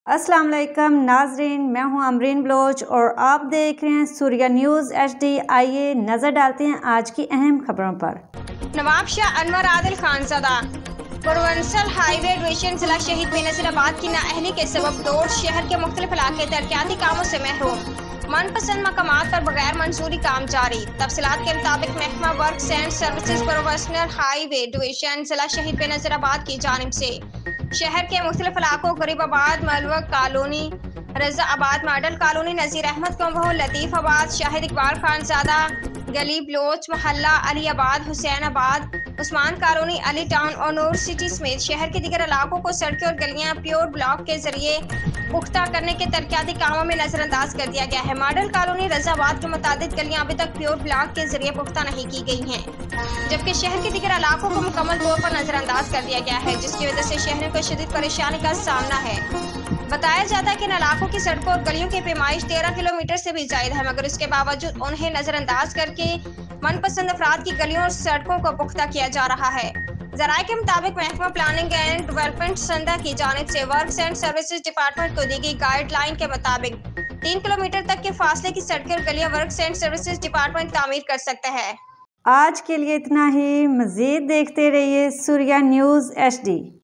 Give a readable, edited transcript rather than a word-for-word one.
अस्सलाम वालेकुम नाजरीन, मैं हूं अमरीन बलोच और आप देख रहे हैं सूर्या न्यूज़ HD। आइए नज़र डालते हैं आज की अहम खबरों पर। नवाब शाह अनवर आदिल खानज़ादा पूर्वांचल हाईवे डिवीजन जिला शहीद बेनज़ीराबाद की नाअहली के सबब दौड़ शहर के मुख्तलिफ इलाके तरक्याती कामों से महरूम। मनपसंद मकामात पर बगैर मंजूरी काम जारी। तफसीलात के मुताबिक महकमा works and services professional highway division जिला शहीद बेनज़ीराबाद की जानिब से शहर के मुख्तलिफ इलाकों गरीबाबाद, मलवक कॉलोनी, रजा आबाद, मॉडल कॉलोनी, नज़ीर अहमद कॉम्बो, लतीफ़ आबाद, शाहिद इकबाल खानज़ादा गली, बलोच मोहल्ला, अली आबाद, हुसैन आबाद, उस्मान कॉलोनी, अली टाउन और नूर सिटी समेत शहर के दीगर इलाकों को सड़कें और गलियां प्योर ब्लॉक के जरिए पुख्ता करने के तरक्याती कामों में नजरअंदाज कर दिया गया है। मॉडल कॉलोनी रजाबाद के मुताबिक गलियां अभी तक प्योर ब्लॉक के जरिए पुख्ता नहीं की गई हैं, जबकि शहर के दीगर इलाकों को मुकम्मल तौर पर नजरअंदाज कर दिया गया है, जिसकी वजह से शहर को शदीद परेशानी का सामना है। बताया जाता है कि इन इलाकों की सड़कों और गलियों की पैमाइश 13 किलोमीटर से भी ज्यादा है, मगर इसके बावजूद उन्हें नजरअंदाज करके मनपसंद अफराद की गलियों और सड़कों को पुख्ता किया जा रहा है। जराये के मुताबिक महकमा प्लानिंग एंड डेवलपमेंट संधा की जानिब से वर्क्स एंड सर्विसेज डिपार्टमेंट को दी गई गाइडलाइन के मुताबिक 3 किलोमीटर तक के फासले की सड़कें और गलियां वर्क्स एंड सर्विसेज डिपार्टमेंट तामीर कर सकता है। आज के लिए इतना ही। मज़ीद देखते रहिए सूर्या न्यूज़ HD।